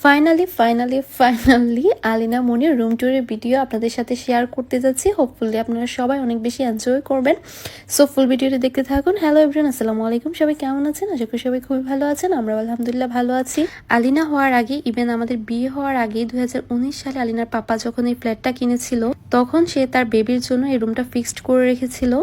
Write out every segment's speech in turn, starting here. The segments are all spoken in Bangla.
ফাইনালি আলিনা মনির রুম ট্যুরের ভিডিও আপনাদের সাথে শেয়ার করতে যাচ্ছি। হোপফুলি আপনারা সবাই অনেক বেশি এনজয় করবেন। সো ফুল ভিডিওটি দেখতে থাকুন। হ্যালো এভরিওয়ান, আসসালামু আলাইকুম। সবাই কেমন আছেন? আশা করি সবাই খুবই ভালো আছেন। আমরা আলহামদুলিল্লাহ ভালো আছি। আলিনা হওয়ার আগে, ইভেন আমাদের বিয়ে হওয়ার আগে 2019 সালে আলিনার পাপা যখন এই ফ্ল্যাটটা কিনেছিল, তখন সে তার বেবির জন্য এই রুমটা ফিক্সড করে রেখেছিল।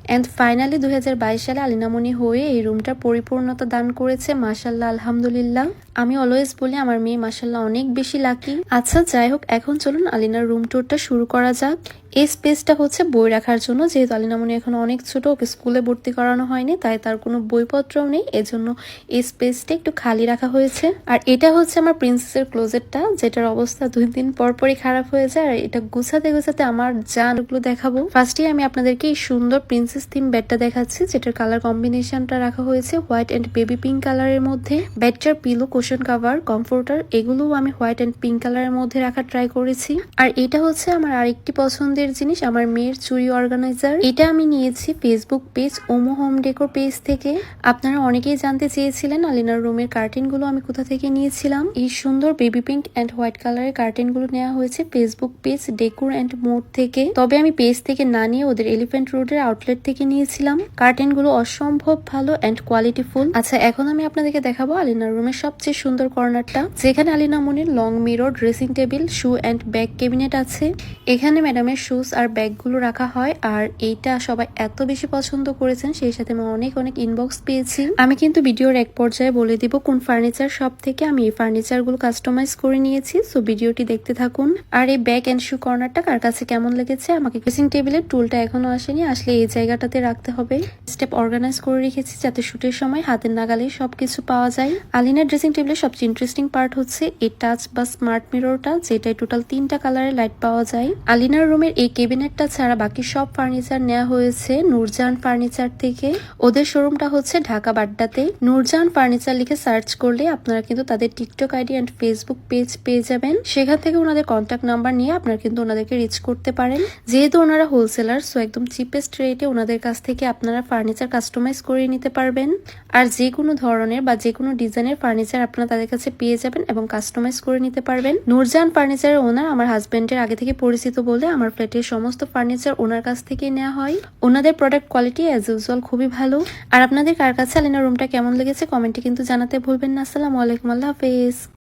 অ্যান্ড ফাইনালি 2022 সালে আলিনামণি হয়ে এই রুমটা পরিপূর্ণতা দান করেছে। মাশাল্লাহ, আলহামদুলিল্লাহ। আমি অলওয়েজ বলি আমার মেয়ে মাশাল্লাহ অনেক বেশি লাকি। আচ্ছা যাই হোক, এখন চলুন আলিনার রুম ট্যুরটা শুরু করা যাক। এই স্পেসটা হচ্ছে বই রাখার জন্য, যেহেতু আলিনামণি এখন অনেক ছোট, ওকে স্কুলে ভর্তি করানো হয়নি, তাই তার কোনো বইপত্রও নেই, এজন্য এই স্পেসটা একটু খালি রাখা হয়েছে। আর এটা হচ্ছে আমার প্রিন্সেসের ক্লোজেটটা, যেটার অবস্থা 2 দিন পরপরই খারাপ হয়ে যায়। আর এটা গুছাতে আমার জানগুলো দেখাবো। ফার্স্টে আমি আপনাদেরকে এই সুন্দর প্রিন্সেস থিম বেডটা দেখাচ্ছি, যেটার কালার কম্বিনেশনটা রাখা হয়েছে হোয়াইট অ্যান্ড বেবি পিঙ্ক কালারের মধ্যে। বেডটার পিলো, কুশন কাভার, কমফোর্টার এগুলোও আমি হোয়াইট অ্যান্ড পিঙ্ক কালারের মধ্যে রাখার ট্রাই করেছি। আর এটা হচ্ছে আমার আরেকটি পছন্দের জিনিস, আমার মেয়ের চুড়ি অর্গানাইজার। এটা আমি নিয়েছি Facebook page Omo home decor page থেকে। আপনারা অনেকেই জানতে চেয়েছিলেন আলিনার রুমের কার্টেন গুলো আমি কোথা থেকে নিয়েছিলাম। এই সুন্দর বেবি পিঙ্ক অ্যান্ড হোয়াইট কালারের কার্টেন গুলো নেওয়া হয়েছে Facebook page decor and mode থেকে। তবে আমি পেজ থেকে না নিয়ে ওদের এলিফ্যান্ট রোডের আউটলেট থেকে নিয়েছিলাম। কার্টেন গুলো অসম্ভব ভালো অ্যান্ড কোয়ালিটিফুল। আচ্ছা, এখন আমি আপনাদেরকে দেখাবো আলিনার রুমের সবচেয়ে সুন্দর কর্নারটা, যেখানে আলিনা মনির long mirror, dressing table, shoe and bag cabinet আছে। এখানে ম্যাডামের শুজ আর ব্যাগগুলো রাখা হয়। আর এইটা সবাই এত বেশি পছন্দ করেছেন, সেই সাথে আমি অনেক ইনবক্স পেয়েছি। আমি কিন্তু ভিডিওর এক পর্যায়ে বলে দিব কোন ফার্নিচার শপ থেকে আমি এই ফার্নিচার গুলো কাস্টমাইজ করে নিয়েছি। সো ভিডিওটি দেখতে থাকুন। আর এই ব্যাগ এন্ড শু কর্নারটা কার কাছে কেমন লেগেছে আমাকে। ড্রেসিং টেবিলের টুলটা এখনো আসেনি, আসলে এই জায়গাটাতে রাখতে হবে। স্টেপ অর্গানাইজ করে রেখেছি যাতে শুটের সময় হাতের নাগালে সবকিছু পাওয়া যায়। আলিনার ড্রেসিং টেবিলের সবচেয়ে ইন্টারেস্টিং পার্ট হচ্ছে এই টাচ বা স্মার্ট মিররটা, যেটায় টোটাল 3টা কালারের লাইট পাওয়া যায়। আলিনার রুমের এই ক্যাবিনেটটা ছাড়া বাকি সব ফার্নিচার নেওয়া হয়েছে নূরজাহান ফার্নিচার থেকে। ওদের শোরুমটা হচ্ছে ঢাকা বাড্ডাতে। নূরজাহান ফার্নিচার লিখে সার্চ করলে আপনারা কিন্তু তাদের TikTok ID and Facebook page পেয়ে যাবেন। সেখান থেকে ওনাদের কন্ট্যাক্ট নাম্বার নিয়ে আপনারা কিন্তু ওনাদেরকে রিচ করতে পারেন। যেহেতু ওনারা হোলসেলার, সো একদম চিপেস্ট রেটে ওনাদের কাছ থেকে আপনারা ফার্নিচার কাস্টমাইজ করে নিতে পারবেন। আর যে কোনো ধরনের বা যে কোনো ডিজাইনের ফার্নিচার আপনারা তাদের কাছে পেয়ে যাবেন এবং কাস্টমাইজ করে নিতে পারবেন। নূরজাহান ফার্নিচারের ওনার আমার হাজবেন্ডের আগে থেকে পরিচিত বলে আমার ফ্ল্যাটের সমস্ত ফার্নিচার ওনার কাছ থেকে নেওয়া হয়। ওনাদের প্রোডাক্ট কোয়ালিটি অ্যাজ ইউজুয়াল খুবই ভালো। আর আপনাদের কার কাছে আলিনার রুমটা কেমন লেগেছে কমেন্টে কিন্তু জানাতে ভুলবেন না। আসসালামু আলাইকুম, আল্লাহ হাফেজ।